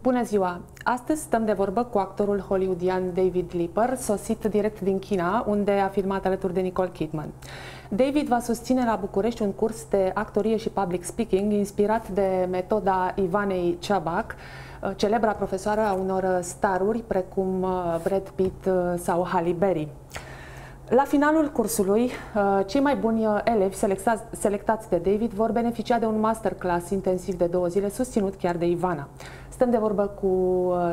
Bună ziua! Astăzi stăm de vorbă cu actorul hollywoodian David Leeper, sosit direct din China, unde a filmat alături de Nicole Kidman. David va susține la București un curs de actorie și public speaking inspirat de metoda Ivanei Chubbuck, celebra profesoară a unor staruri precum Brad Pitt sau Halle Berry. La finalul cursului, cei mai buni elevi selectați de David vor beneficia de un masterclass intensiv de 2 zile, susținut chiar de Ivana. Stăm de vorbă cu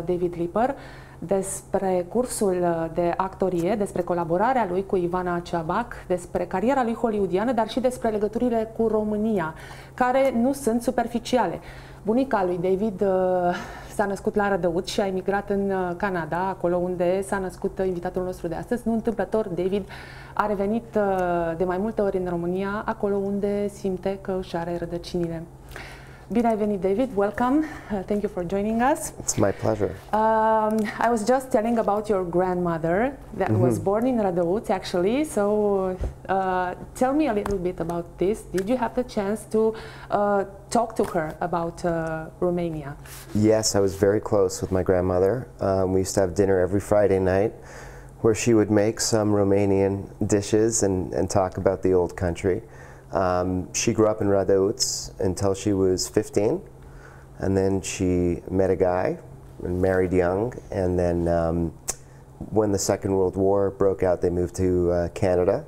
David Leeper despre cursul de actorie, despre colaborarea lui cu Ioana Chubbuck, despre cariera lui hollywoodiană, dar și despre legăturile cu România, care nu sunt superficiale. Bunica lui David s-a născut la Rădăuți și a emigrat în Canada, acolo unde s-a născut invitatul nostru de astăzi. Nu întâmplător, David a revenit de mai multe ori în România, acolo unde simte că își are rădăcinile. Bine ai venit, David. Welcome. Thank you for joining us. It's my pleasure. I was just telling about your grandmother that was born in Rădăuți, actually. So tell me a little bit about this. Did you have the chance to talk to her about Romania? Yes, I was very close with my grandmother. We used to have dinner every Friday night where she would make some Romanian dishes and talk about the old country. She grew up in Rădăuți until she was 15, and then she met a guy and married young, and then when the Second World War broke out, they moved to Canada,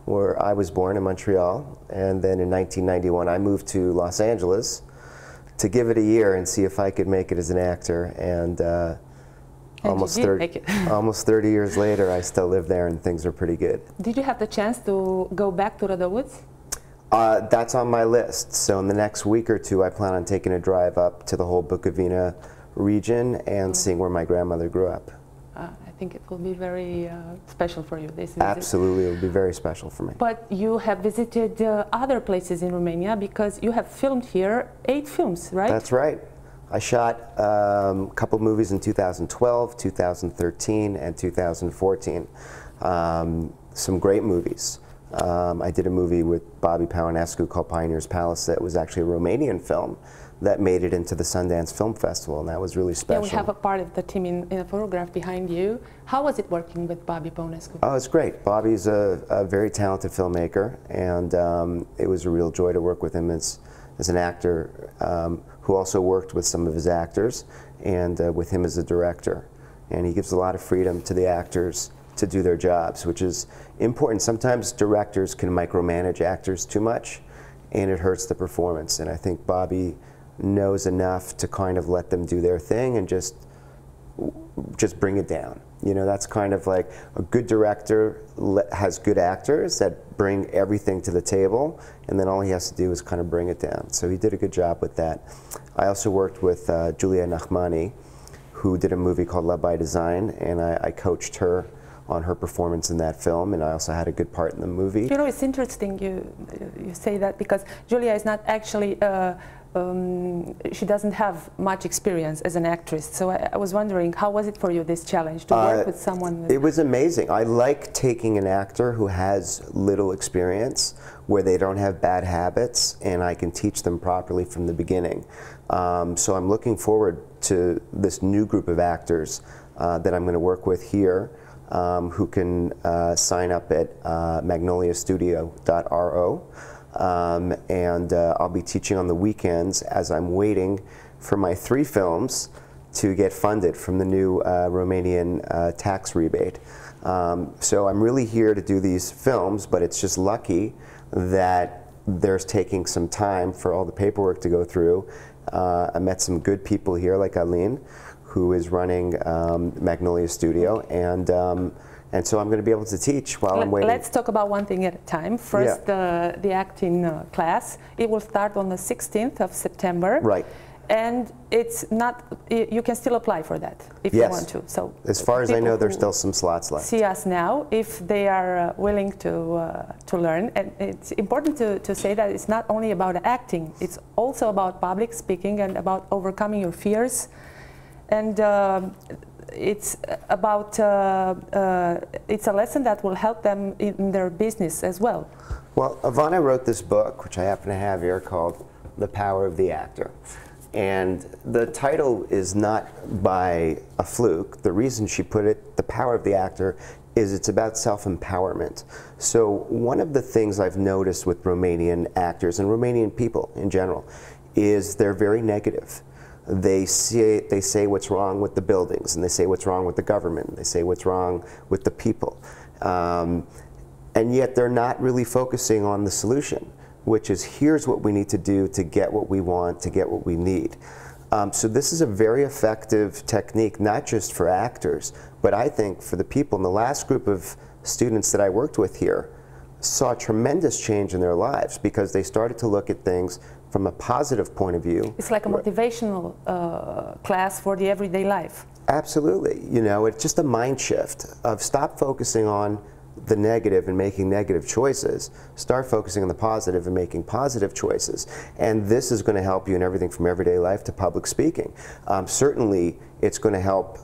where I was born in Montreal, and then in 1991 I moved to Los Angeles to give it a year and see if I could make it as an actor, and almost 30 years later I still live there and things are pretty good. Did you have the chance to go back to Rădăuți? That's on my list. So in the next week or two, I plan on taking a drive up to the whole Bukovina region and seeing where my grandmother grew up. I think it will be very special for you, this visit. Absolutely, it will be very special for me. But you have visited other places in Romania because you have filmed here 8 films, right? That's right. I shot a couple movies in 2012, 2013, and 2014. Some great movies. I did a movie with Bobby Powenescu called Pioneer's Palace that was actually a Romanian film that made it into the Sundance Film Festival, and that was really special. Yeah, we have a part of the team in a photograph behind you. How was it working with Bobby Powenescu? Oh, it's great. Bobby's a very talented filmmaker, and it was a real joy to work with him as an actor who also worked with some of his actors and with him as a director. And he gives a lot of freedom to the actors to do their jobs, which is important. Sometimes directors can micromanage actors too much, and it hurts the performance. And I think Bobby knows enough to kind of let them do their thing and just bring it down. You know, that's kind of like a good director has good actors that bring everything to the table, and then all he has to do is kind of bring it down. So he did a good job with that. I also worked with Julia Nachmani, who did a movie called Love by Design, and I coached her on her performance in that film, and I also had a good part in the movie. You know, it's interesting you say that, because Julia is not actually, she doesn't have much experience as an actress. So I was wondering, how was it for you, this challenge, to work with someone? It was amazing. I like taking an actor who has little experience, where they don't have bad habits, and I can teach them properly from the beginning. So I'm looking forward to this new group of actors that I'm going to work with here, who can sign up at magnoliastudio.ro, and I'll be teaching on the weekends as I'm waiting for my 3 films to get funded from the new Romanian tax rebate. So I'm really here to do these films, but it's just lucky that there's taking some time for all the paperwork to go through. I met some good people here, like Aline, who is running Magnolia Studio, and so I'm going to be able to teach while I'm waiting. Let's talk about one thing at a time. First, the acting class. It will start on the 16th of September. Right. And it's not, you can still apply for that if you want to. So as far as I know, there's still some slots left. See us now if they are willing to learn. And it's important to say that it's not only about acting, it's also about public speaking and about overcoming your fears. And it's about, it's a lesson that will help them in their business as well. Well, Ivanei wrote this book, which I happen to have here, called The Power of the Actor. And the title is not by a fluke. The reason she put it, The Power of the Actor, is it's about self-empowerment. So one of the things I've noticed with Romanian actors and Romanian people in general is they're very negative. They say what's wrong with the buildings, and they say what's wrong with the government, they say what's wrong with the people. And yet they're not really focusing on the solution, which is here's what we need to do to get what we want, to get what we need. So this is a very effective technique, not just for actors, but I think for the people. And the last group of students that I worked with here saw a tremendous change in their lives because they started to look at things from a positive point of view. It's like a motivational class for the everyday life. Absolutely. You know, it's just a mind shift of stop focusing on the negative and making negative choices, start focusing on the positive and making positive choices. And this is going to help you in everything from everyday life to public speaking. Certainly, it's going to help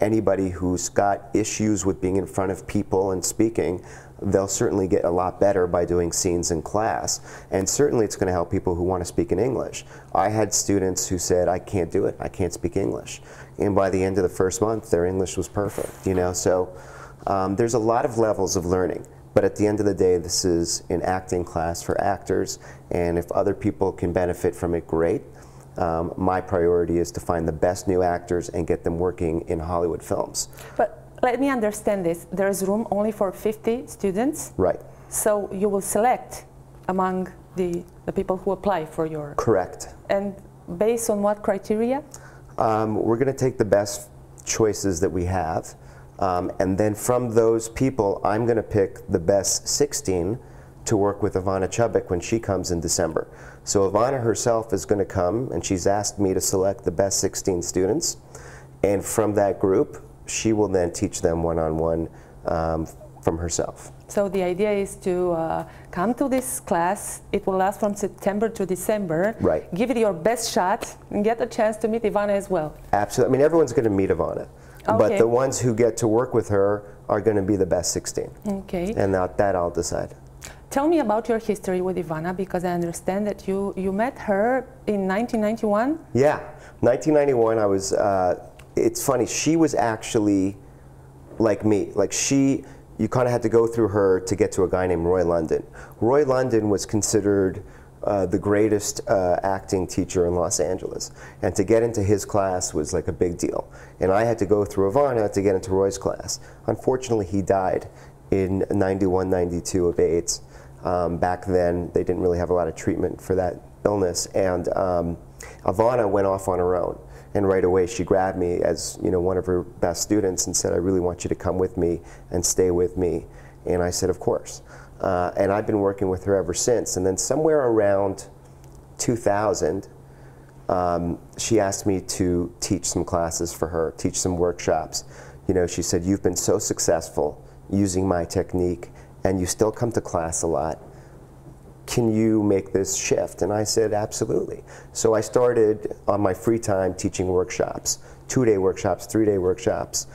anybody who's got issues with being in front of people and speaking. They'll certainly get a lot better by doing scenes in class. And certainly it's going to help people who want to speak in English. I had students who said, I can't do it, I can't speak English. And by the end of the first month, their English was perfect, you know, so there's a lot of levels of learning, but at the end of the day, this is an acting class for actors, and if other people can benefit from it, great. My priority is to find the best new actors and get them working in Hollywood films. But let me understand this. There is room only for 50 students? Right. So you will select among the people who apply for your... Correct. And based on what criteria? We're going to take the best choices that we have. And then from those people, I'm going to pick the best 16 to work with Ivanei Chubbuck when she comes in December. So Ivana herself is going to come, and she's asked me to select the best 16 students. And from that group, she will then teach them one-on-one from herself. So the idea is to come to this class. It will last from September to December. Right. Give it your best shot and get a chance to meet Ivana as well. Absolutely. I mean, everyone's going to meet Ivana. Okay. But the ones who get to work with her are going to be the best 16. Okay. And that I'll decide. Tell me about your history with Ivana, because I understand that you met her in 1991? Yeah. 1991, I was, it's funny, she was actually like me. Like you kind of had to go through her to get to a guy named Roy London. Roy London was considered the greatest acting teacher in Los Angeles. And to get into his class was like a big deal. And I had to go through Ivana to get into Roy's class. Unfortunately, he died in 91, 92 of AIDS. Back then, they didn't really have a lot of treatment for that illness. And Ivana went off on her own. And right away, she grabbed me as one of her best students and said, I really want you to come with me and stay with me. And I said, of course. And I've been working with her ever since. And then somewhere around 2000, she asked me to teach some classes for her, teach some workshops. She said, you've been so successful using my technique, and you still come to class a lot. Can you make this shift? And I said, absolutely. So I started on my free time teaching workshops, 2-day workshops, 3-day workshops,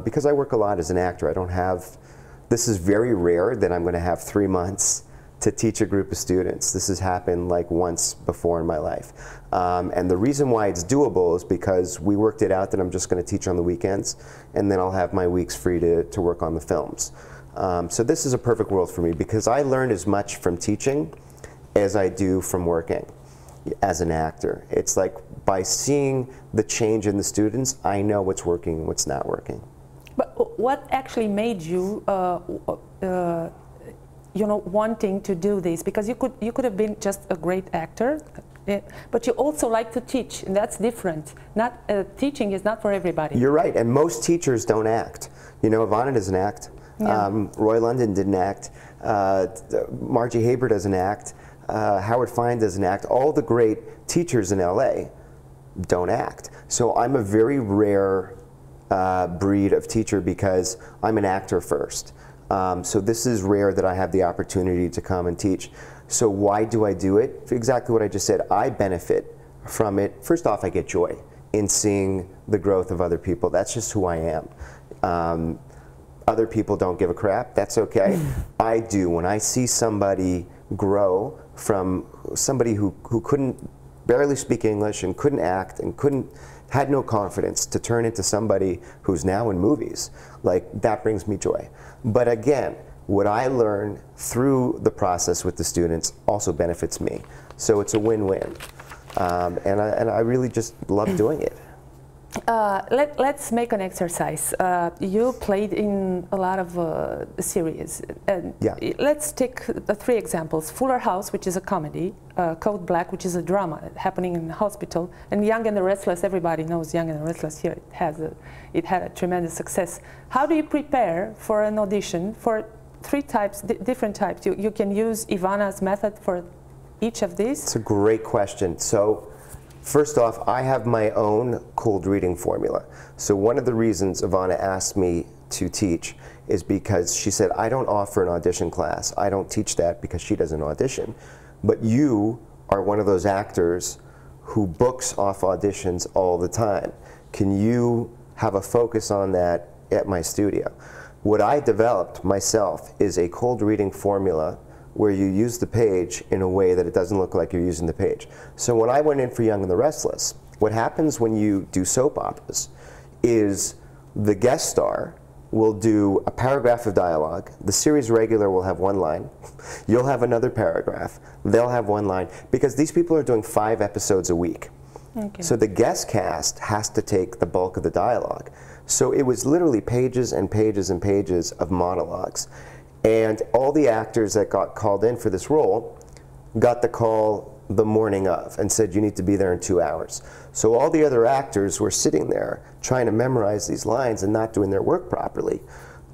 because I work a lot as an actor. I don't have, this is very rare that I'm going to have 3 months to teach a group of students. This has happened like once before in my life. And the reason why it's doable is because we worked it out that I'm just going to teach on the weekends, and then I'll have my weeks free to work on the films. So this is a perfect world for me because I learn as much from teaching as I do from working as an actor. It's like by seeing the change in the students, I know what's working and what's not working. But what actually made you wanting to do this? Because you could have been just a great actor, but you also like to teach, and that's different. Teaching is not for everybody. You're right, and most teachers don't act. Ivana doesn't act. Yeah. Roy London didn't act. Margie Haber doesn't act. Howard Fine doesn't act. All the great teachers in LA don't act. So I'm a very rare breed of teacher because I'm an actor first. So this is rare that I have the opportunity to come and teach. So why do I do it? Exactly what I just said. I benefit from it. First off, I get joy in seeing the growth of other people. That's just who I am. Other people don't give a crap. That's okay. I do. When I see somebody grow from somebody who couldn't barely speak English and couldn't act and had no confidence, to turn into somebody who's now in movies, like, that brings me joy. But again, what I learn through the process with the students also benefits me. So it's a win-win. And I really just love doing it. Let's make an exercise. You played in a lot of series. Yeah. Let's take the 3 examples. Fuller House, which is a comedy, Code Black, which is a drama happening in a hospital, and Young and the Restless. Everybody knows Young and the Restless here. It had a tremendous success. How do you prepare for an audition for 3 types, different types? You can use Ivana's method for each of these? It's a great question. So, first off, I have my own cold reading formula. So one of the reasons Ivana asked me to teach is because she said, I don't offer an audition class. I don't teach that because she doesn't audition. But you are one of those actors who books off auditions all the time. Can you have a focus on that at my studio? What I developed myself is a cold reading formula where you use the page in a way that it doesn't look like you're using the page. So when I went in for Young and the Restless, what happens when you do soap operas is the guest star will do a paragraph of dialogue, the series regular will have 1 line, you'll have another paragraph, they'll have 1 line, because these people are doing 5 episodes a week. Okay. So the guest cast has to take the bulk of the dialogue. So it was literally pages and pages and pages of monologues. And all the actors that got called in for this role got the call the morning of and said, you need to be there in 2 hours. So all the other actors were sitting there trying to memorize these lines and not doing their work properly.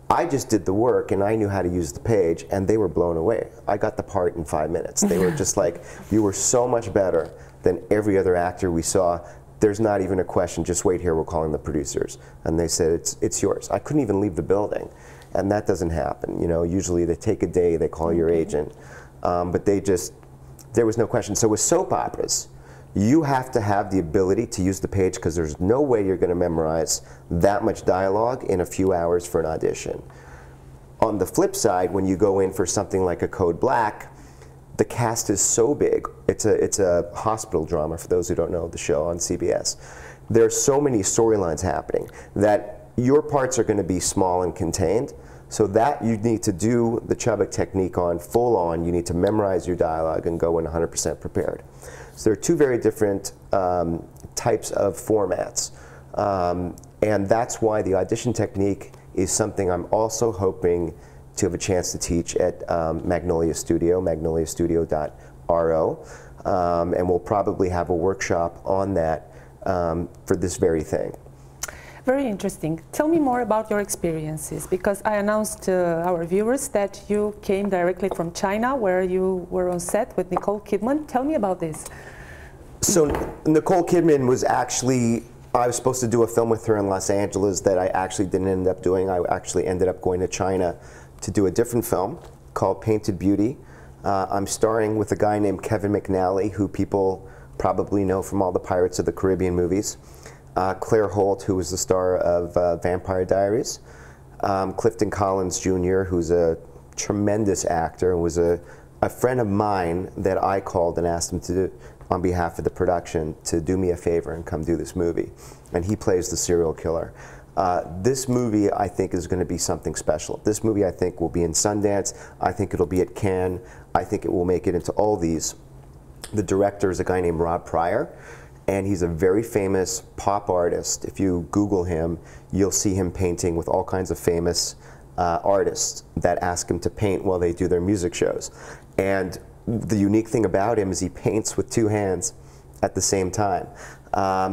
I just did the work and I knew how to use the page, and they were blown away. I got the part in 5 minutes. They were just like, you were so much better than every other actor we saw. There's not even a question, just wait here, we're calling the producers. And they said, it's yours. I couldn't even leave the building. And that doesn't happen. You know, usually they take a day, they call your agent. But there was no question. So with soap operas, you have to have the ability to use the page, because there's no way you're going to memorize that much dialogue in a few hours for an audition. On the flip side, when you go in for something like a Code Black, the cast is so big. It's a hospital drama, for those who don't know the show on CBS. There's so many storylines happening that your parts are going to be small and contained, so that you need to do the Chubbuck technique on full on. You need to memorize your dialogue and go in 100% prepared. So there are 2 very different types of formats, and that's why the audition technique is something I'm also hoping to have a chance to teach at Magnolia Studio, magnoliastudio.ro, and we'll probably have a workshop on that for this very thing. Very interesting. Tell me more about your experiences, because I announced to our viewers that you came directly from China, where you were on set with Nicole Kidman. Tell me about this. So Nicole Kidman was actually, I was supposed to do a film with her in Los Angeles that I actually didn't end up doing. I actually ended up going to China to do a different film called Painted Beauty. I'm starring with a guy named Kevin McNally, who people probably know from all the Pirates of the Caribbean movies. Claire Holt, who was the star of Vampire Diaries. Clifton Collins Jr., who's a tremendous actor, and was a friend of mine that I called and asked him to, on behalf of the production, to do me a favor and come do this movie. And he plays the serial killer. This movie, I think, is going to be something special. This movie, I think, will be in Sundance. I think it'll be at Cannes. I think it will make it into all these. The director is a guy named Rob Pryor, and he's a very famous pop artist. If you Google him, you'll see him painting with all kinds of famous artists that ask him to paint while they do their music shows. And the unique thing about him is he paints with 2 hands at the same time.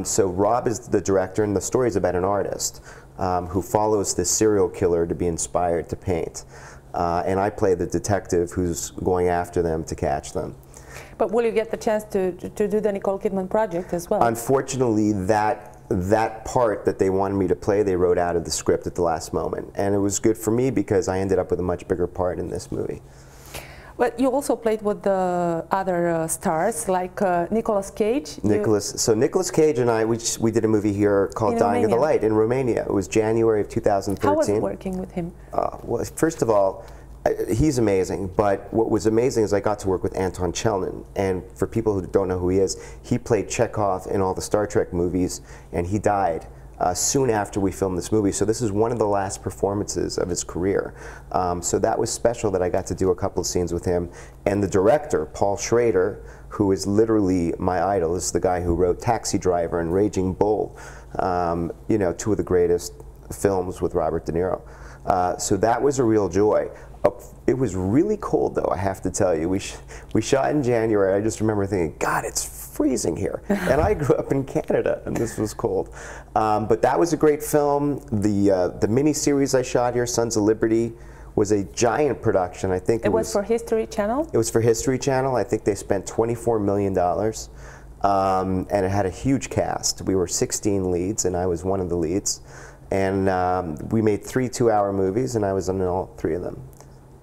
So Rob is the director, and the story is about an artist who follows this serial killer to be inspired to paint. And I play the detective who's going after them to catch them. But will you get the chance to do the Nicole Kidman project as well? Unfortunately, that part that they wanted me to play, they wrote out of the script at the last moment. And it was good for me because I ended up with a much bigger part in this movie. But you also played with the other stars, like Nicolas Cage. So Nicolas Cage and I, we did a movie here called Dying of the Light in Romania. It was January of 2013. How was it working with him? Well, first of all, He's amazing, but what was amazing is I got to work with Anton Chelnin, and for people who don't know who he is, he played Chekhov in all the Star Trek movies, and he died soon after we filmed this movie. So this is one of the last performances of his career. So that was special that I got to do a couple of scenes with him. And the director, Paul Schrader, who is literally my idol, this is the guy who wrote Taxi Driver and Raging Bull, you know, two of the greatest films with Robert De Niro. So that was a real joy. It was really cold, though, I have to tell you. We shot in January. I just remember thinking, God, it's freezing here. And I grew up in Canada, and this was cold. But that was a great film. The mini-series I shot here, Sons of Liberty, was a giant production. I think it was for History Channel? It was for History Channel. I think they spent $24 million. And it had a huge cast. We were 16 leads, and I was one of the leads. And we made 3 two-hour movies, and I was in all 3 of them.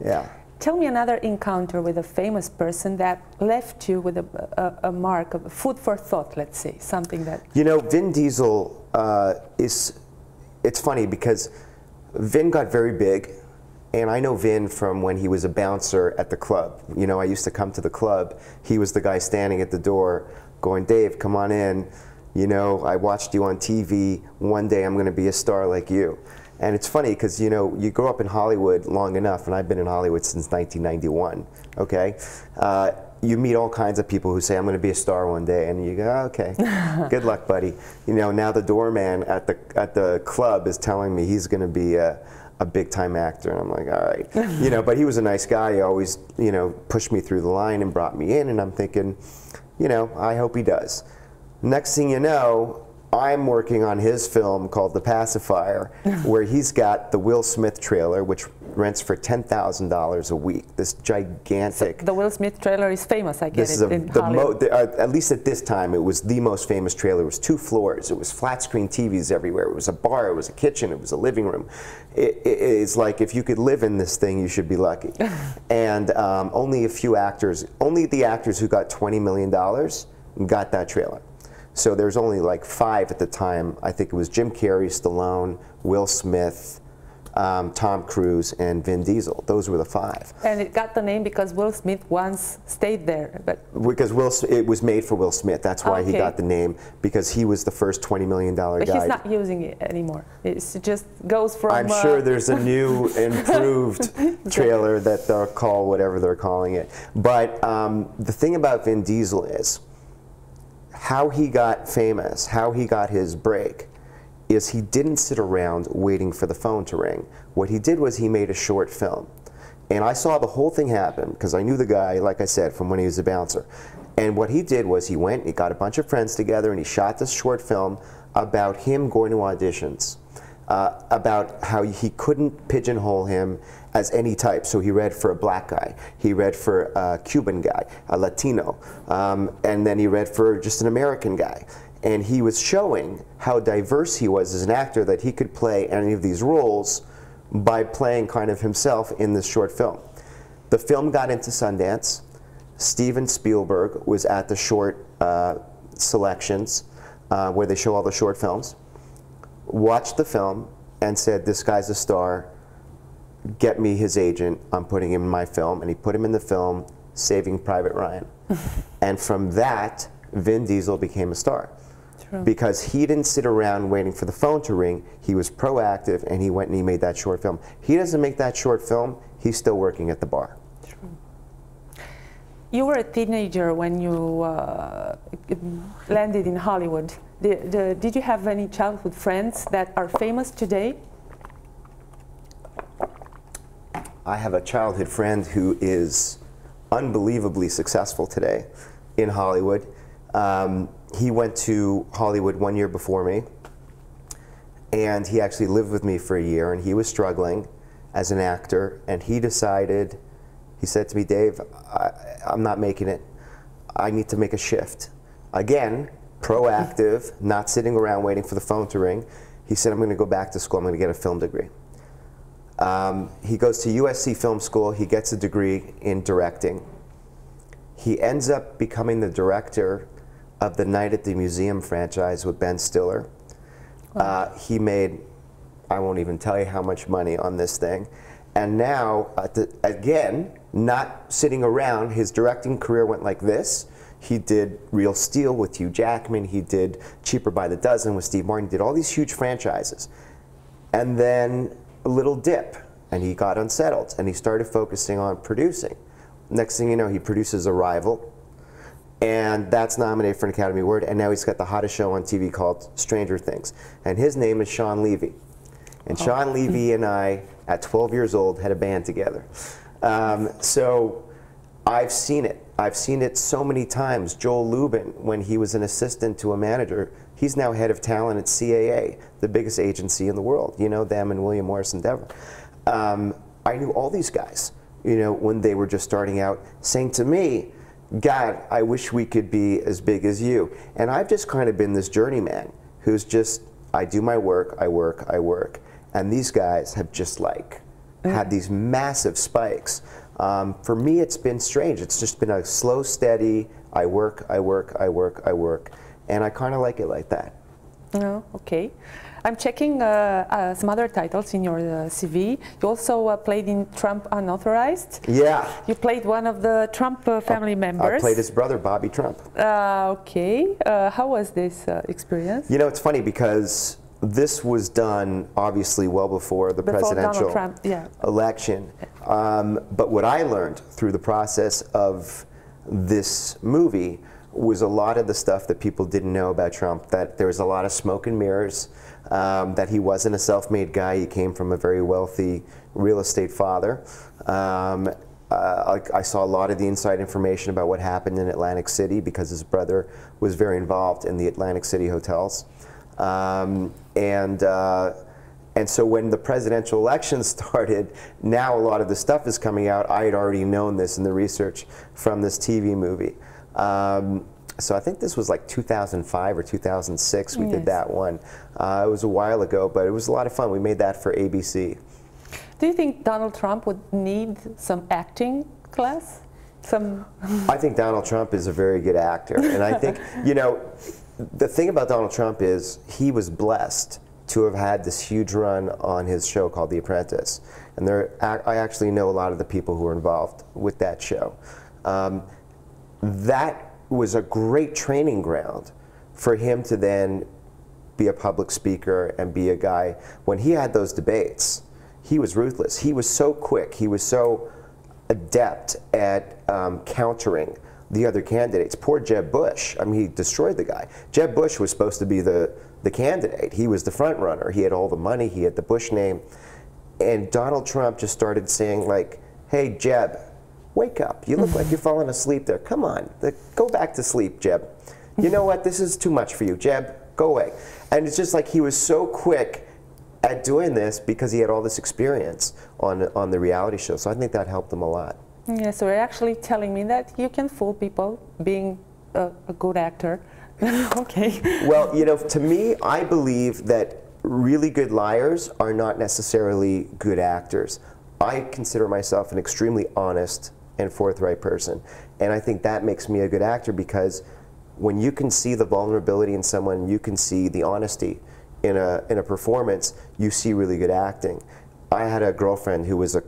Yeah. Tell me another encounter with a famous person that left you with a mark, of food for thought, let's say, something that... You know, Vin Diesel it's funny because Vin got very big, and I know Vin from when he was a bouncer at the club. You know, I used to come to the club. He was the guy standing at the door going, Dave, come on in. You know, I watched you on TV. One day I'm going to be a star like you. And it's funny because, you know, you grow up in Hollywood long enough, and I've been in Hollywood since 1991, okay? You meet all kinds of people who say, I'm going to be a star one day, and you go, oh, okay, good luck, buddy. You know, now the doorman at the club is telling me he's going to be a big-time actor, and I'm like, all right. You know, but he was a nice guy. He always, you know, pushed me through the line and brought me in, and I'm thinking, you know, I hope he does. Next thing you know, I'm working on his film called The Pacifier, where he's got the Will Smith trailer, which rents for $10,000 a week. This gigantic... So the Will Smith trailer is famous, I get it, in Hollywood. At least at this time, it was the most famous trailer. It was 2 floors. It was flat-screen TVs everywhere. It was a bar. It was a kitchen. It was a living room. It's like, if you could live in this thing, you should be lucky. And only a few actors, only the actors who got $20 million got that trailer. So there's only like 5 at the time. I think it was Jim Carrey, Stallone, Will Smith, Tom Cruise, and Vin Diesel. Those were the 5. And it got the name because Will Smith once stayed there. But because it was made for Will Smith. That's why he got the name, because he was the first $20 million guy. But he's not using it anymore. It just goes from... I'm sure there's a new, improved trailer that they'll call whatever they're calling it. But the thing about Vin Diesel is, how he got famous, how he got his break, is he didn't sit around waiting for the phone to ring. What he did was he made a short film. And I saw the whole thing happen because I knew the guy, like I said, from when he was a bouncer. And what he did was he went, he got a bunch of friends together, and he shot this short film about him going to auditions, about how he couldn't pigeonhole him as any type. So he read for a black guy, he read for a Cuban guy, a Latino, and then he read for just an American guy. And he was showing how diverse he was as an actor, that he could play any of these roles by playing kind of himself in this short film. The film got into Sundance. Steven Spielberg was at the short selections where they show all the short films, watched the film and said, this guy's a star, get me his agent, I'm putting him in my film. And he put him in the film, Saving Private Ryan. And from that, Vin Diesel became a star. True. Because he didn't sit around waiting for the phone to ring. He was proactive, and he went and he made that short film. He doesn't make that short film, he's still working at the bar. True. You were a teenager when you landed in Hollywood. Did you have any childhood friends that are famous today? I have a childhood friend who is unbelievably successful today in Hollywood. He went to Hollywood 1 year before me, and he actually lived with me for a year, and he was struggling as an actor, and he decided, he said to me, Dave, I'm not making it. I need to make a shift. Again, proactive, not sitting around waiting for the phone to ring. He said, I'm going to go back to school, I'm going to get a film degree. He goes to USC Film School, he gets a degree in directing. He ends up becoming the director of the Night at the Museum franchise with Ben Stiller. Wow. He made, I won't even tell you how much money on this thing. And now, again, not sitting around, his directing career went like this. He did Real Steel with Hugh Jackman. He did Cheaper by the Dozen with Steve Martin. He did all these huge franchises. And then a little dip, and he got unsettled, and he started focusing on producing. Next thing you know, he produces Arrival, and that's nominated for an Academy Award, and now he's got the hottest show on TV called Stranger Things. And his name is Sean Levy. And Sean Levy and I, at 12 years old, had a band together. So I've seen it. I've seen it so many times. Joel Lubin, when he was an assistant to a manager, he's now head of talent at CAA, the biggest agency in the world. You know them and William Morris Endeavor. I knew all these guys, you know, when they were just starting out, saying to me, God, I wish we could be as big as you. And I've just kind of been this journeyman who's just, I do my work, I work, I work. And these guys have just like had these massive spikes. For me, it's been strange. It's just been a slow, steady, I work, I work, I work, I work. And I kind of like it like that. Oh, okay. I'm checking some other titles in your CV. You also played in Trump Unauthorized. Yeah. You played one of the Trump family members. I played his brother, Bobby Trump. Okay. How was this experience? You know, it's funny because this was done obviously well before the presidential election. But what I learned through the process of this movie was a lot of the stuff that people didn't know about Trump, that there was a lot of smoke and mirrors, that he wasn't a self-made guy. He came from a very wealthy real estate father. I saw a lot of the inside information about what happened in Atlantic City because his brother was very involved in the Atlantic City hotels. And so when the presidential election started, now a lot of the stuff is coming out. I had already known this in the research from this TV movie. So I think this was like 2005 or 2006 we did that one. It was a while ago, but it was a lot of fun. We made that for ABC. Do you think Donald Trump would need some acting class? I think Donald Trump is a very good actor. And I think, you know, the thing about Donald Trump is he was blessed to have had this huge run on his show called The Apprentice. And I actually know a lot of the people who were involved with that show. That was a great training ground for him to then be a public speaker and be a guy. When he had those debates, he was ruthless. He was so quick. He was so adept at countering the other candidates. Poor Jeb Bush. I mean, he destroyed the guy. Jeb Bush was supposed to be the candidate. He was the front runner. He had all the money. He had the Bush name. And Donald Trump just started saying, like, hey, Jeb, wake up. You look like you're falling asleep there. Come on. Go back to sleep, Jeb. You know what? This is too much for you. Jeb, go away. And it's just like he was so quick at doing this because he had all this experience on the reality show. So I think that helped him a lot. Yeah, so you're actually telling me that you can fool people being a good actor. Okay. Well, you know, to me, I believe that really good liars are not necessarily good actors. I consider myself an extremely honest and forthright person. And I think that makes me a good actor because when you can see the vulnerability in someone, you can see the honesty in a performance, you see really good acting. I had a girlfriend who was a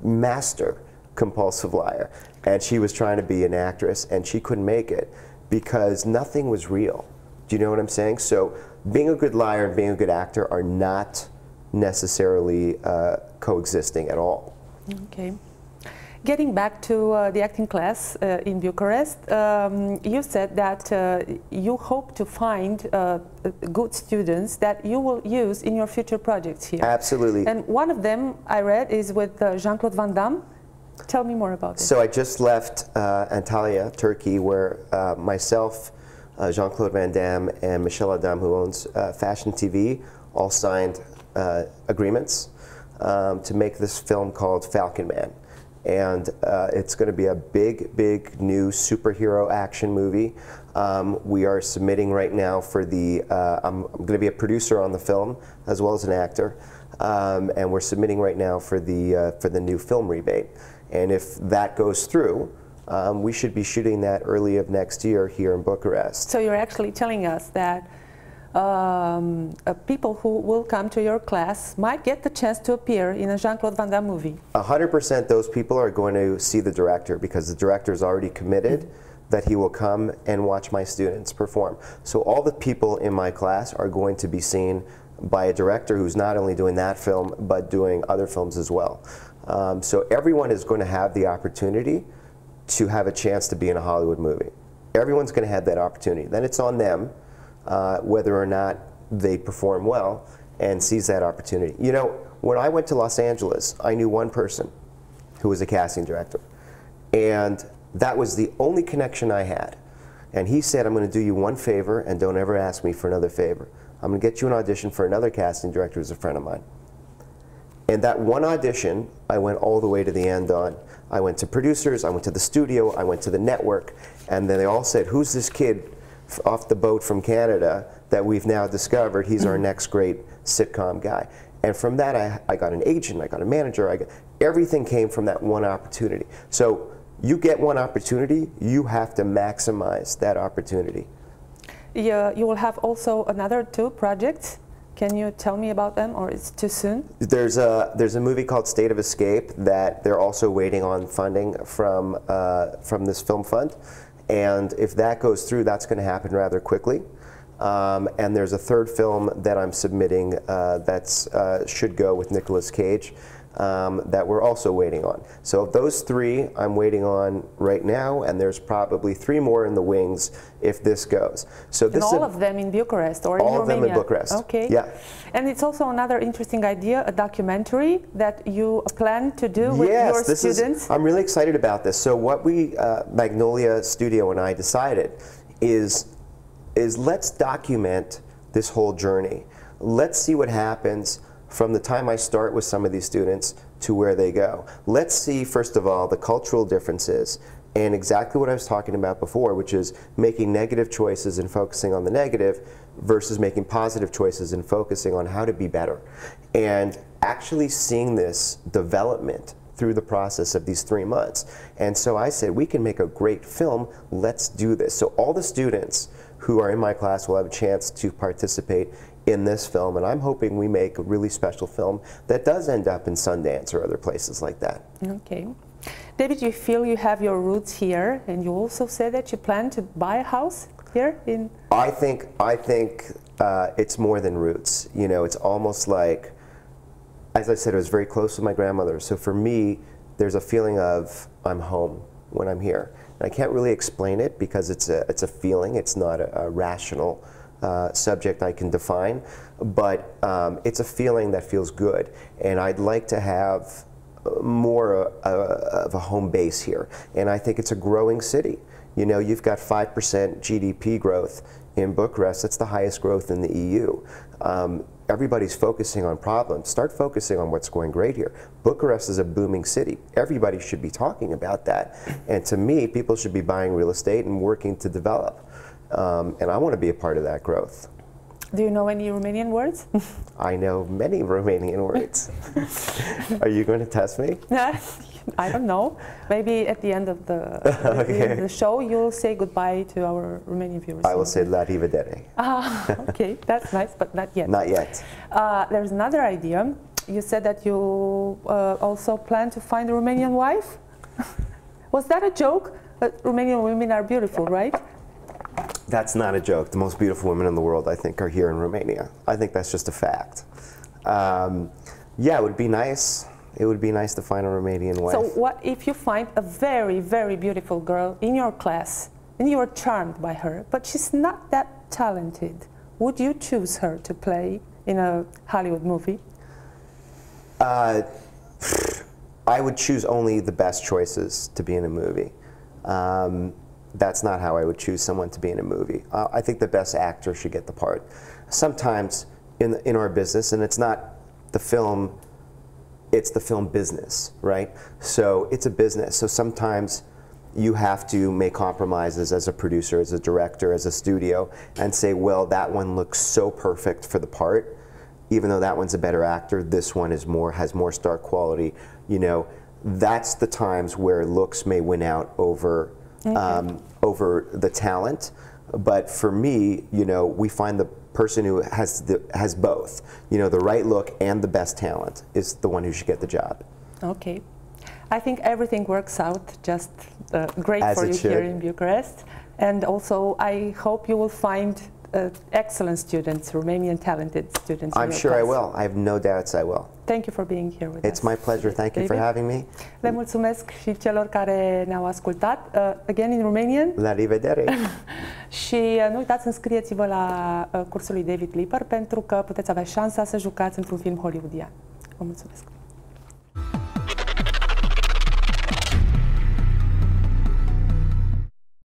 master compulsive liar, and she was trying to be an actress, and she couldn't make it because nothing was real. Do you know what I'm saying? So being a good liar and being a good actor are not necessarily coexisting at all. Okay. Getting back to the acting class in Bucharest, you said that you hope to find good students that you will use in your future projects here. Absolutely. And one of them I read is with Jean-Claude Van Damme. Tell me more about it. So I just left Antalya, Turkey, where myself, Jean-Claude Van Damme, and Michelle Adam, who owns Fashion TV, all signed agreements to make this film called Falcon Man. And it's going to be a big, big new superhero action movie. We are submitting right now for the, I'm going to be a producer on the film as well as an actor. And we're submitting right now for the new film rebate. And if that goes through, we should be shooting that early of next year here in Bucharest. So you're actually telling us that people who will come to your class might get the chance to appear in a Jean-Claude Van Damme movie? 100% those people are going to see the director, because the director is already committed that he will come and watch my students perform. So all the people in my class are going to be seen by a director who's not only doing that film, but doing other films as well. So everyone is going to have the opportunity to have a chance to be in a Hollywood movie. Everyone's going to have that opportunity. Then it's on them whether or not they perform well and seize that opportunity. You know, when I went to Los Angeles, I knew one person who was a casting director, and that was the only connection I had. And he said, I'm going to do you one favor and don't ever ask me for another favor. I'm going to get you an audition for another casting director who's a friend of mine. And that one audition, I went all the way to the end on. I went to producers, I went to the studio, I went to the network, and then they all said, who's this kid off the boat from Canada that we've now discovered? He's our next great sitcom guy. And from that, I got an agent, I got a manager, everything came from that one opportunity. So you get one opportunity, you have to maximize that opportunity. Yeah, you will have also another 2 projects. Can you tell me about them, or it's too soon? There's a movie called State of Escape that they're also waiting on funding from this film fund, and if that goes through, that's going to happen rather quickly. And there's a 3rd film that I'm submitting that should go with Nicolas Cage that we're also waiting on. So those 3 I'm waiting on right now, and there's probably 3 more in the wings if this goes. So this and all of them in Bucharest or in Romania? All of them in Bucharest. Okay. Yeah. And it's also another interesting idea, a documentary that you plan to do with your students? I'm really excited about this. So what we, Magnolia Studio and I decided is let's document this whole journey. Let's see what happens from the time I start with some of these students to where they go. Let's see, first of all, the cultural differences and exactly what I was talking about before, which is making negative choices and focusing on the negative versus making positive choices and focusing on how to be better. And actually seeing this development through the process of these 3 months. And so I said, we can make a great film, let's do this. So all the students who are in my class will have a chance to participate in this film, and I'm hoping we make a really special film that does end up in Sundance or other places like that. Okay. David, you feel you have your roots here, and you also said that you plan to buy a house here in... I think it's more than roots. You know, it's almost like, as I said, it was very close to my grandmother, so for me, there's a feeling of I'm home when I'm here. And I can't really explain it because it's a feeling, it's not a rational subject I can define, but it's a feeling that feels good, and I'd like to have more of a home base here. And I think it's a growing city. You know, you've got 5% GDP growth in Bucharest. That's the highest growth in the EU. Everybody's focusing on problems. Start focusing on what's going great here. Bucharest is a booming city. Everybody should be talking about that. And to me, people should be buying real estate and working to develop. And I want to be a part of that growth. Do you know any Romanian words? I know many Romanian words. Are you going to test me? I don't know. Maybe at the end of the show, you'll say goodbye to our Romanian viewers. I will say la rivedere. Okay, that's nice, but not yet. Not yet. There's another idea. You said that you also plan to find a Romanian wife. Was that a joke? Romanian women are beautiful, right? That's not a joke. The most beautiful women in the world, I think, are here in Romania. I think that's just a fact. Yeah, it would be nice. It would be nice to find a Romanian wife. So what if you find a very, very beautiful girl in your class and you are charmed by her, but she's not that talented? Would you choose her to play in a Hollywood movie? I would choose only the best choices to be in a movie. That's not how I would choose someone to be in a movie. I think the best actor should get the part. Sometimes in our business, and it's not the film, it's the film business, right? So it's a business. So sometimes you have to make compromises as a producer, as a director, as a studio, and say, well, that one looks so perfect for the part. Even though that one's a better actor, this one is has more star quality. You know, that's the times where looks may win out over over the talent. But for me, you know, we find person who has both, you know, the right look and the best talent is the one who should get the job. Okay. I think everything works out just great As for it you should. here in Bucharest. And also, I hope you will find excellent students, Romanian talented students. I'm sure I will. I have no doubts I will. Thank you for being here with us. It's my pleasure. Thank you for having me. Le mulțumesc și celor care ne-au ascultat. Again in Romanian. La rivedere. Și nu uitați, înscrieți-vă la cursul lui David Liper pentru că puteți avea șansa să jucați într-un film hollywoodian. Vă mulțumesc!